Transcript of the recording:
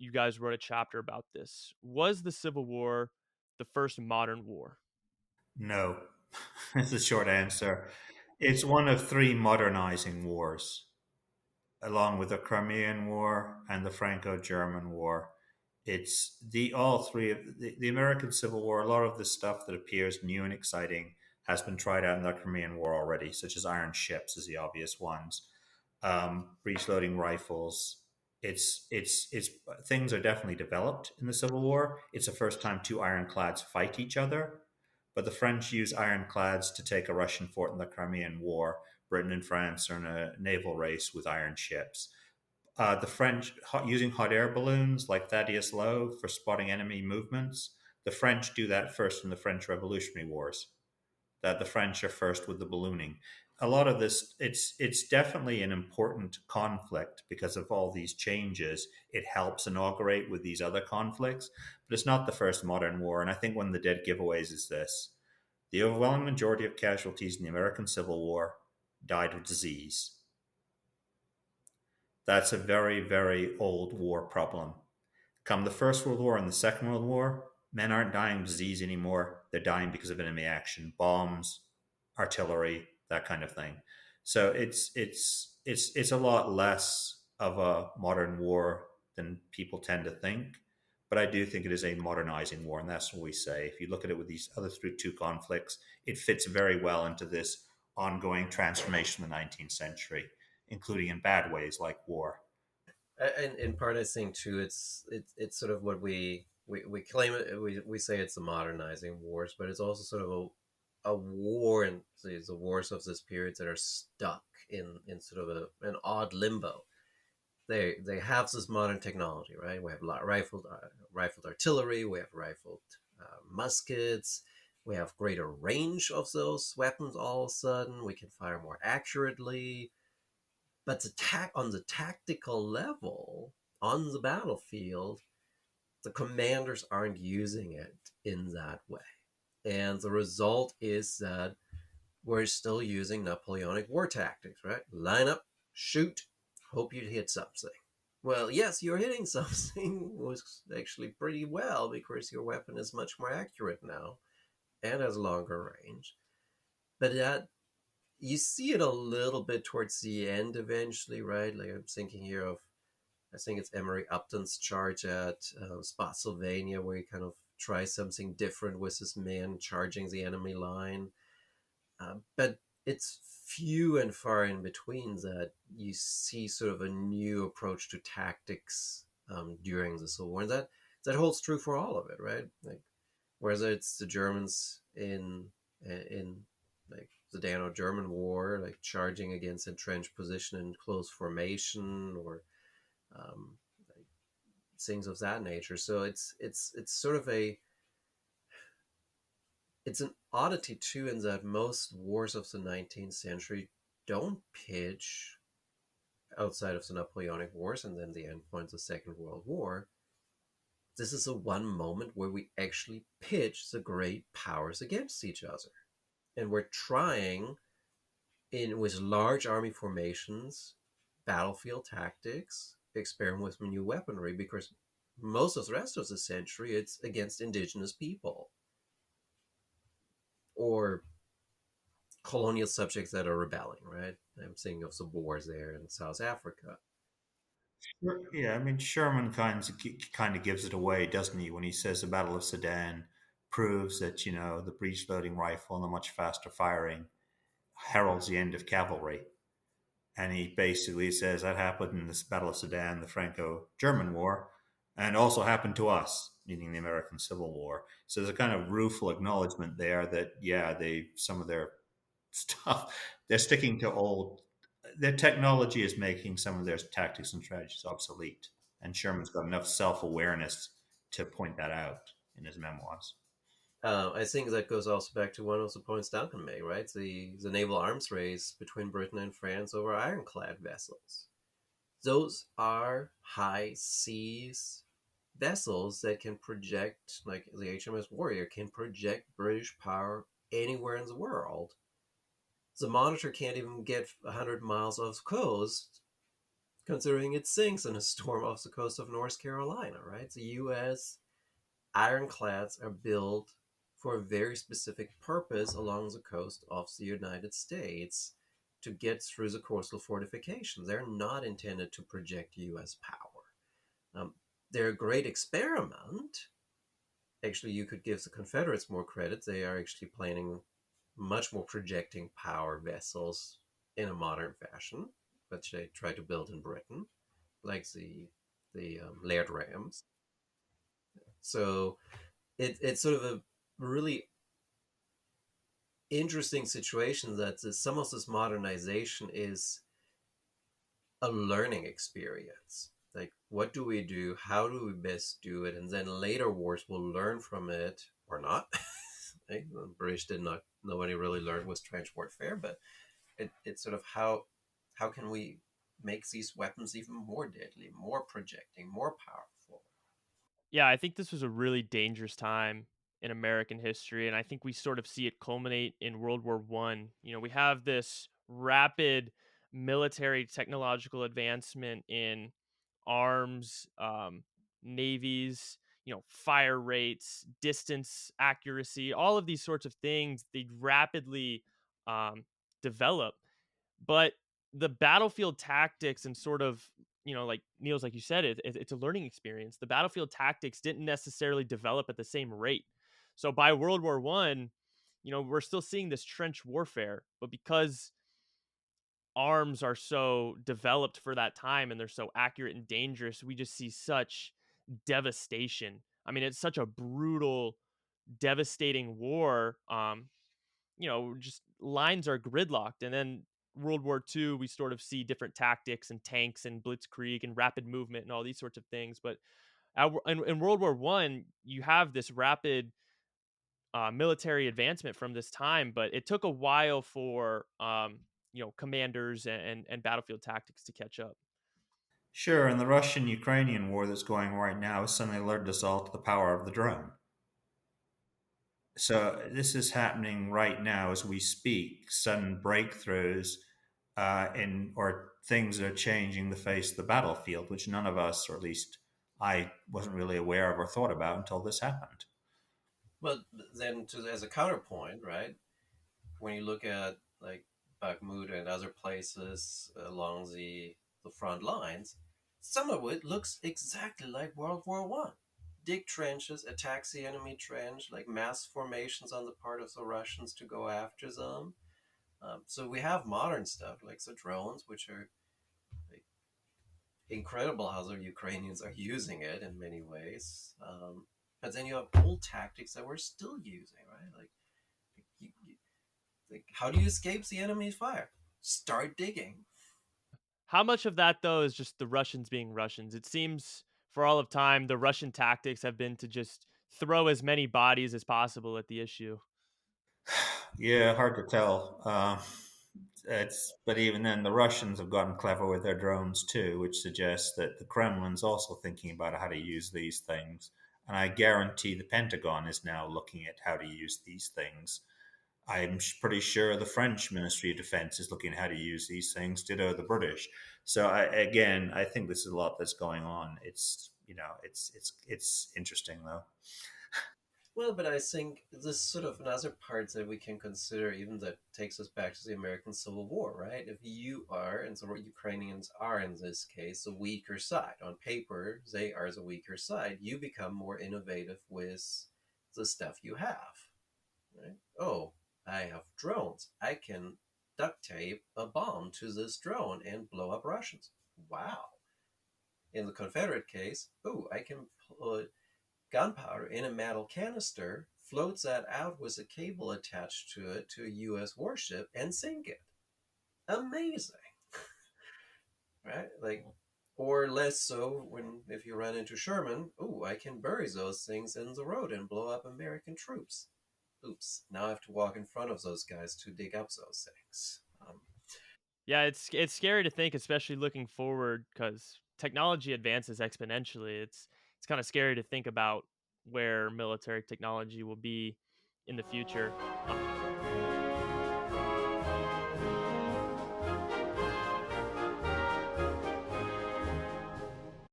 you guys wrote a chapter about this. Was the Civil War the first modern war? No, that's the short answer. It's one of three modernizing wars, along with the Crimean War and the Franco-German War. It's the all three of the American Civil War. A lot of the stuff that appears new and exciting has been tried out in the Crimean War already, such as iron ships, as the obvious ones, breech-loading rifles. It's things are definitely developed in the Civil War. It's the first time two ironclads fight each other, but the French use ironclads to take a Russian fort in the Crimean War. Britain and France are in a naval race with iron ships. The French using hot air balloons like Thaddeus Lowe for spotting enemy movements. The French do that first in the French Revolutionary Wars. That the French are first with the ballooning. A lot of this, it's definitely an important conflict because of all these changes. It helps inaugurate with these other conflicts, but it's not the first modern war. And I think one of the dead giveaways is this: the overwhelming majority of casualties in the American Civil War died of disease. That's a very, very old war problem. Come the First World War and the Second World War, men aren't dying of disease anymore. They're dying because of enemy action, bombs, artillery, that kind of thing. So it's a lot less of a modern war than people tend to think. But I do think it is a modernizing war, and that's what we say. If you look at it with these other two conflicts, it fits very well into this ongoing transformation of the 19th century, including in bad ways like war. And in part, I think too, it's sort of what we claim it. We say it's the modernizing wars, but it's also sort of a war, and it's the wars of this period that are stuck in sort of an odd limbo. They have this modern technology, right? We have rifled artillery, we have rifled muskets, we have greater range of those weapons. All of a sudden, we can fire more accurately, but on the tactical level, on the battlefield, the commanders aren't using it in that way. And the result is that we're still using Napoleonic war tactics, right? Line up, shoot, hope you hit something. Well, yes, you're hitting something was actually pretty well because your weapon is much more accurate now and has longer range. But that you see it a little bit towards the end eventually, right? Like I'm thinking here of, I think it's Emery Upton's charge at Spotsylvania, where he kind of tries something different with his men charging the enemy line. But it's few and far in between that you see sort of a new approach to tactics during the Civil War. And that holds true for all of it, right? Like whether it's the Germans in like the Dano-German War, like charging against entrenched position in close formation, or like things of that nature. So it's sort of it's an oddity too, in that most wars of the 19th century don't pitch outside of the Napoleonic Wars and then the endpoint of the Second World War. This is the one moment where we actually pitch the great powers against each other. And we're trying in with large army formations, battlefield tactics, experiment with new weaponry, because most of the rest of the century it's against indigenous people or colonial subjects that are rebelling, right? I'm thinking of the wars there in South Africa. Yeah, I mean Sherman kind of gives it away, doesn't he, when he says the Battle of Sedan proves that the breech-loading rifle and the much faster firing heralds the end of cavalry, and he basically says that happened in this Battle of Sedan, the Franco-German War, and also happened to us, meaning the American Civil War. So there's a kind of rueful acknowledgement there that some of their stuff they're sticking to old. Their technology is making some of their tactics and strategies obsolete, and Sherman's got enough self-awareness to point that out in his memoirs. I think that goes also back to one of the points Duncan made, right? The naval arms race between Britain and France over ironclad vessels. Those are high seas vessels that can project, like the HMS Warrior, can project British power anywhere in the world. The Monitor can't even get 100 miles off the coast, considering it sinks in a storm off the coast of North Carolina, right? The U.S. ironclads are built for a very specific purpose along the coast of the United States to get through the coastal fortifications. They're not intended to project U.S. power. Um, they're a great experiment. Actually, you could give the Confederates more credit. They are actually planning much more projecting power vessels in a modern fashion, which they try to build in Britain, like the Laird Rams. So it's sort of a really interesting situation that some of this modernization is a learning experience. Like, what do we do? How do we best do it? And then later wars will learn from it or not. Right? The British did not. Nobody really learned was trench warfare, but it's sort of how can we make these weapons even more deadly, more projecting, more powerful. Yeah, I think this was a really dangerous time in American history, and I think we sort of see it culminate in World War One. You know, we have this rapid military technological advancement in arms, navies, fire rates, distance accuracy, all of these sorts of things. They rapidly um, develop, but the battlefield tactics and sort of, like Niels, like you said, it's a learning experience. The battlefield tactics didn't necessarily develop at the same rate. So by World War One, we're still seeing this trench warfare, but because arms are so developed for that time and they're so accurate and dangerous, we just see such devastation. I mean, it's such a brutal, devastating war. Just lines are gridlocked. And then World War II, we sort of see different tactics and tanks and blitzkrieg and rapid movement and all these sorts of things. But in World War One, you have this rapid military advancement from this time, but it took a while for commanders and battlefield tactics to catch up. Sure, and the Russian Ukrainian war that's going right now has suddenly alerted us all to the power of the drone. So this is happening right now as we speak. Sudden breakthroughs in or things that are changing the face of the battlefield, which none of us, or at least I, wasn't really aware of or thought about until this happened. But then, as a counterpoint, right? When you look at like Bakhmut and other places along the front lines, some of it looks exactly like World War One. Dig trenches, attacks the enemy trench, like mass formations on the part of the Russians to go after them. So we have modern stuff like the drones, which are like, incredible how the Ukrainians are using it in many ways. But then you have old tactics that we're still using, right? Like, how do you escape the enemy's fire? Start digging. How much of that though is just the Russians being Russians? It seems for all of time the Russian tactics have been to just throw as many bodies as possible at the issue. Yeah, hard to tell. But even then, the Russians have gotten clever with their drones too, which suggests that the Kremlin's also thinking about how to use these things. And I guarantee the Pentagon is now looking at how to use these things. I'm pretty sure the French Ministry of Defense is looking at how to use these things. Ditto the British. So I think this is a lot that's going on. It's interesting though. Well, but I think this sort of another part that we can consider, even that takes us back to the American Civil War, right? If you are, and so Ukrainians are in this case, the weaker side. On paper, they are the weaker side. You become more innovative with the stuff you have, right? Oh, I have drones. I can duct tape a bomb to this drone and blow up Russians. Wow. In the Confederate case, oh, I can put gunpowder in a metal canister, floats that out with a cable attached to it to a US warship, and sink it. Amazing, right? Like, or less so when if you run into Sherman, oh, I can bury those things in the road and blow up American troops. Oops, now I have to walk in front of those guys to dig up those things. Yeah, it's scary to think, especially looking forward, because technology advances exponentially. It's kind of scary to think about where military technology will be in the future.